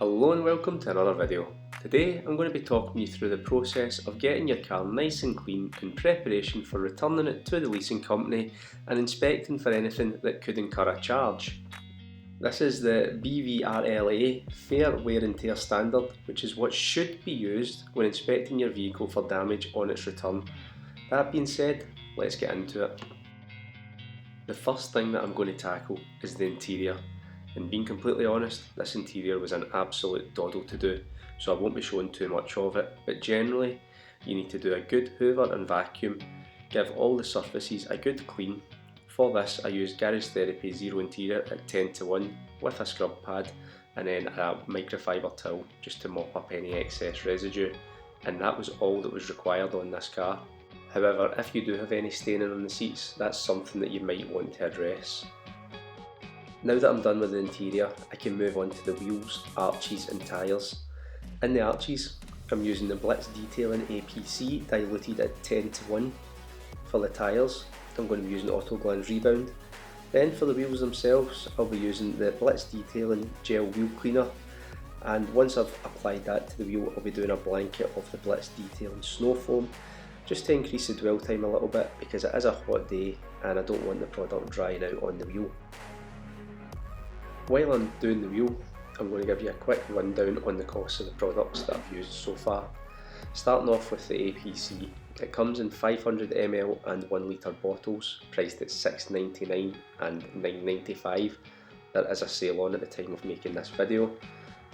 Hello and welcome to another video. Today I'm going to be talking you through the process of getting your car nice and clean in preparation for returning it to the leasing company and inspecting for anything that could incur a charge. This is the BVRLA Fair Wear and Tear Standard, which is what should be used when inspecting your vehicle for damage on its return. That being said, let's get into it. The first thing that I'm going to tackle is the interior. And being completely honest, this interior was an absolute doddle to do, so I won't be showing too much of it, but generally you need to do a good hoover and vacuum, give all the surfaces a good clean. For this I used Garage Therapy Zero Interior at 10:1 with a scrub pad and then a microfiber towel just to mop up any excess residue, and that was all that was required on this car. However, if you do have any staining on the seats, that's something that you might want to address. Now that I'm done with the interior, I can move on to the wheels, arches and tyres. In the arches, I'm using the Blitz Detailing APC diluted at 10:1. For the tyres, I'm going to be using Auto Glands Rebound. Then for the wheels themselves, I'll be using the Blitz Detailing Gel Wheel Cleaner. And once I've applied that to the wheel, I'll be doing a blanket of the Blitz Detailing Snow Foam, just to increase the dwell time a little bit because it is a hot day and I don't want the product drying out on the wheel. While I'm doing the wheel, I'm going to give you a quick rundown on the costs of the products that I've used so far. Starting off with the APC, it comes in 500ml and 1 litre bottles, priced at $6.99 and $9.95. There is a sale on at the time of making this video.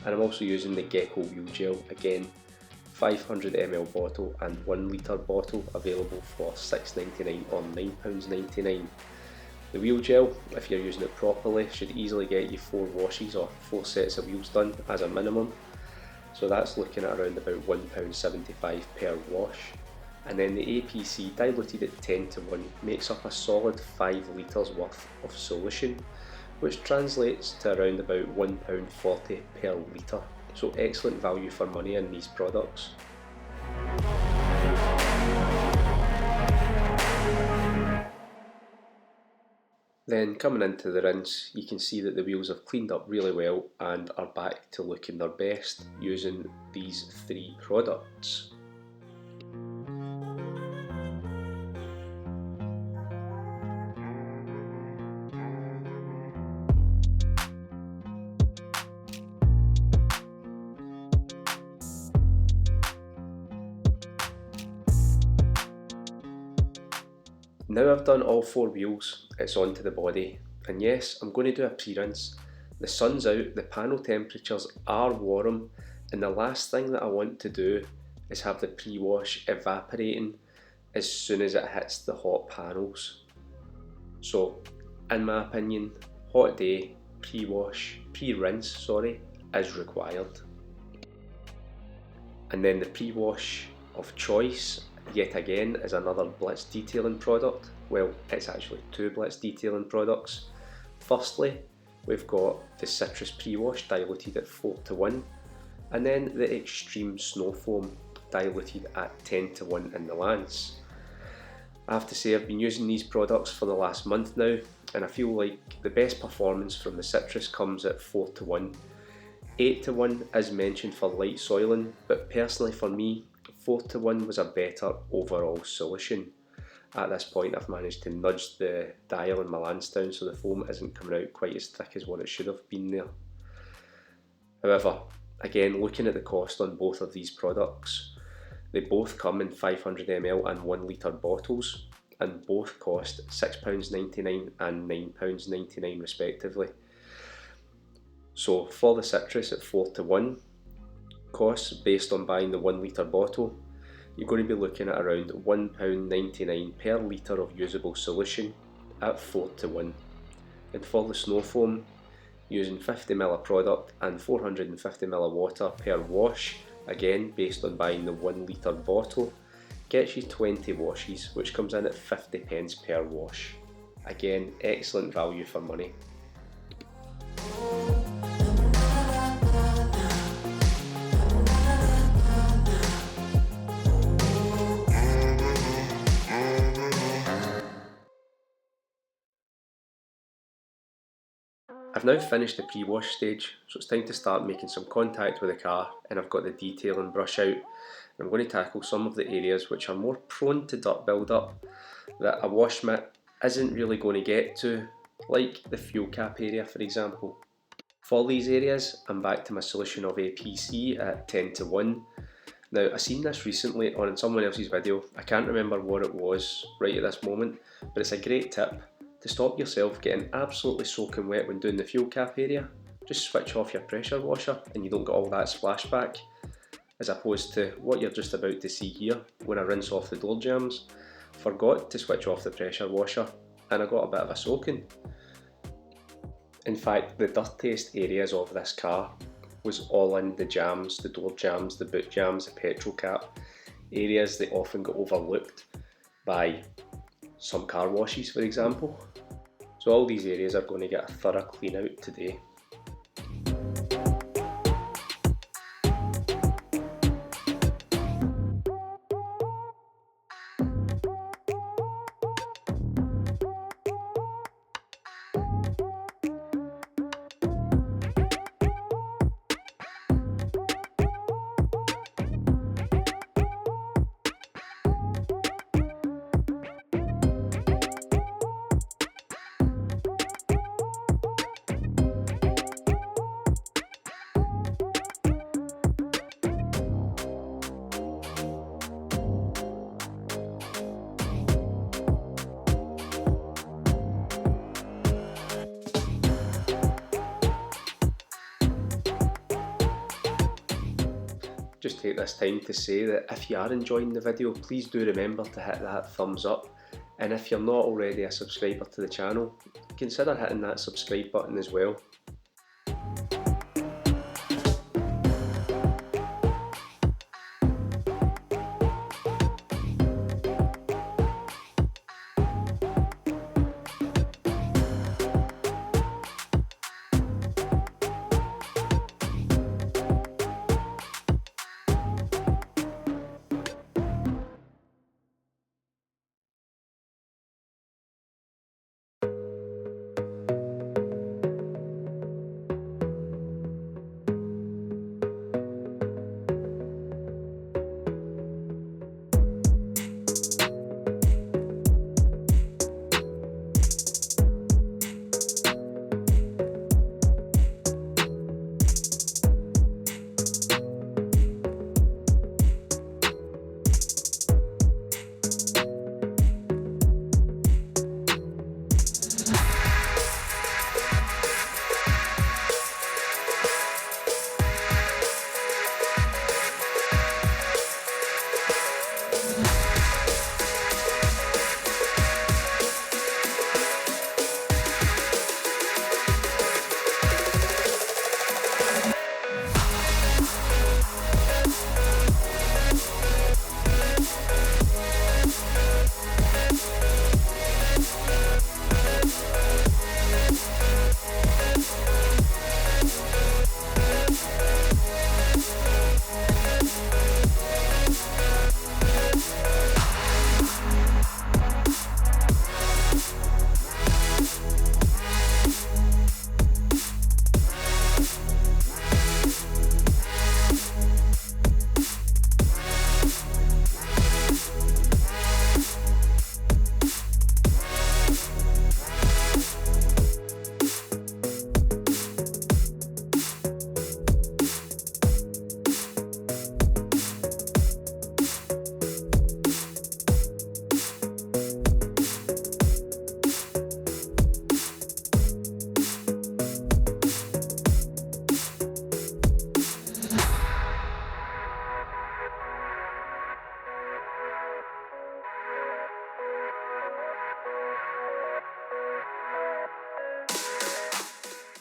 And I'm also using the Gecko Wheel Gel, again 500ml bottle and 1 litre bottle, available for $6.99 or £9.99. The wheel gel, if you're using it properly, should easily get you 4 washes or 4 sets of wheels done as a minimum. So that's looking at around about £1.75 per wash. And then the APC diluted at 10:1 makes up a solid 5 litres worth of solution, which translates to around about £1.40 per litre. So excellent value for money in these products. Then coming into the rinse, you can see that the wheels have cleaned up really well and are back to looking their best using these 3 products. Now I've done all 4 wheels, it's onto the body, and yes, I'm going to do a pre-rinse. The sun's out, the panel temperatures are warm, and the last thing that I want to do is have the pre-wash evaporating as soon as it hits the hot panels. So, in my opinion, hot day, pre-rinse is required. And then the pre-wash of choice, yet again, is another Blitz Detailing product. Well, it's actually 2 Blitz Detailing products. Firstly, we've got the Citrus Pre-Wash diluted at 4:1, and then the Extreme Snow Foam diluted at 10:1 in the Lance. I have to say I've been using these products for the last month now, and I feel like the best performance from the Citrus comes at 4:1. 8:1 is mentioned for light soiling, but personally for me, 4:1 was a better overall solution. At this point I've managed to nudge the dial in my Lance down so the foam isn't coming out quite as thick as what it should have been there. However, again, looking at the cost on both of these products, they both come in 500ml and 1 litre bottles, and both cost £6.99 and £9.99 respectively. So for the Citrus at 4:1 costs, based on buying the 1 litre bottle, you're going to be looking at around £1.99 per litre of usable solution at 4:1. And for the Snow Foam, using 50ml of product and 450ml of water per wash, again based on buying the 1 litre bottle, gets you 20 washes, which comes in at 50p per wash. Again, excellent value for money. I've now finished the pre-wash stage, so it's time to start making some contact with the car, and I've got the detail and brush out. I'm going to tackle some of the areas which are more prone to dirt build-up that a wash mitt isn't really going to get to, like the fuel cap area for example. For these areas, I'm back to my solution of APC at 10:1. Now, I seen this recently on someone else's video. I can't remember what it was right at this moment, but it's a great tip to stop yourself getting absolutely soaking wet when doing the fuel cap area. Just switch off your pressure washer and you don't get all that splashback, as opposed to what you're just about to see here when I rinse off the door jambs. Forgot to switch off the pressure washer and I got a bit of a soaking. In fact, the dirtiest areas of this car was all in the jambs, the door jambs, the boot jambs, the petrol cap, areas that often got overlooked by some car washes for example. So all these areas are going to get a thorough clean out today. Just take this time to say that if you are enjoying the video, please do remember to hit that thumbs up, and if you're not already a subscriber to the channel, consider hitting that subscribe button as well.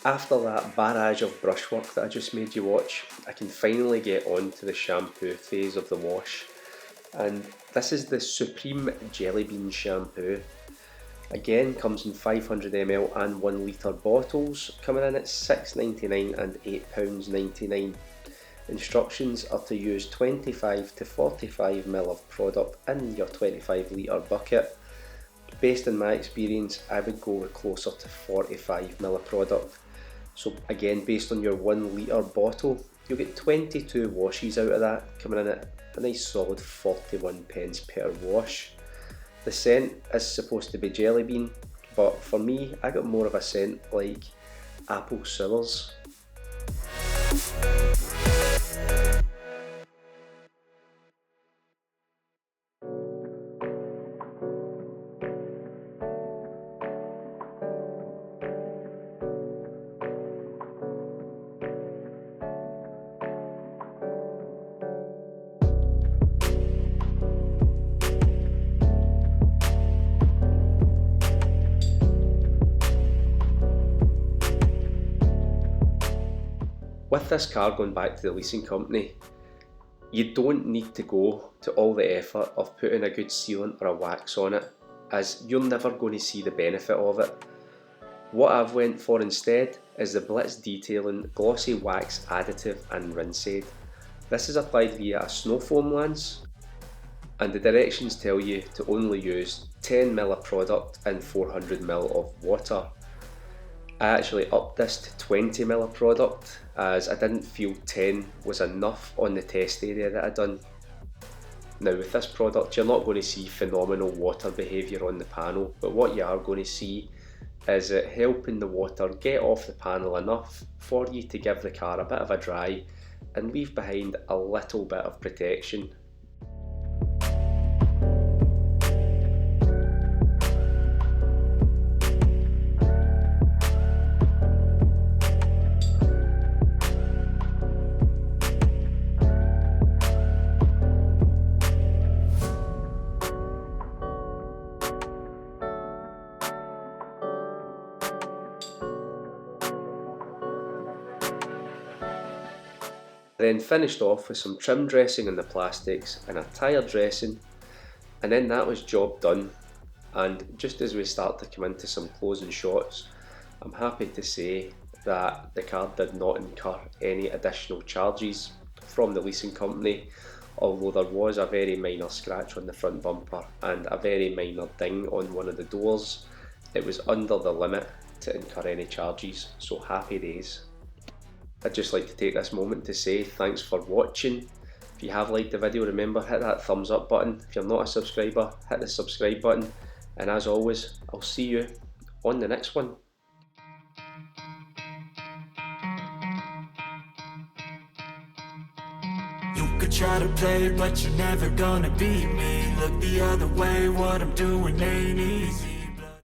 After that barrage of brushwork that I just made you watch, I can finally get on to the shampoo phase of the wash. And this is the Supreme Jelly Bean shampoo. Again, comes in 500ml and 1 litre bottles, coming in at £6.99 and £8.99. Instructions are to use 25 to 45ml of product in your 25 litre bucket. Based on my experience, I would go with closer to 45ml of product. So again, based on your 1 litre bottle, you'll get 22 washes out of that, coming in at a nice solid 41 pence per wash. The scent is supposed to be jelly bean, but for me, I got more of a scent like apple sours. With this car going back to the leasing company, you don't need to go to all the effort of putting a good sealant or a wax on it, as you're never going to see the benefit of it. What I've went for instead is the Blitz Detailing Glossy Wax Additive and Rinse Aid. This is applied via a snow foam lance, and the directions tell you to only use 10 ml of product and 400 ml of water. I actually upped this to 20 ml of product as I didn't feel 10 was enough on the test area that I'd done. Now with this product, you're not going to see phenomenal water behaviour on the panel, but what you are going to see is it helping the water get off the panel enough for you to give the car a bit of a dry and leave behind a little bit of protection. Then finished off with some trim dressing on the plastics and a tyre dressing, and then that was job done. And just as we start to come into some closing shots, I'm happy to say that the car did not incur any additional charges from the leasing company, although there was a very minor scratch on the front bumper and a very minor ding on one of the doors. It was under the limit to incur any charges, so happy days. I'd just like to take this moment to say thanks for watching. If you have liked the video, remember hit that thumbs up button. If you're not a subscriber, hit the subscribe button. And as always, I'll see you on the next one. You could try to play, but you're never gonna beat me. Look the other way, what I'm doing ain't easy.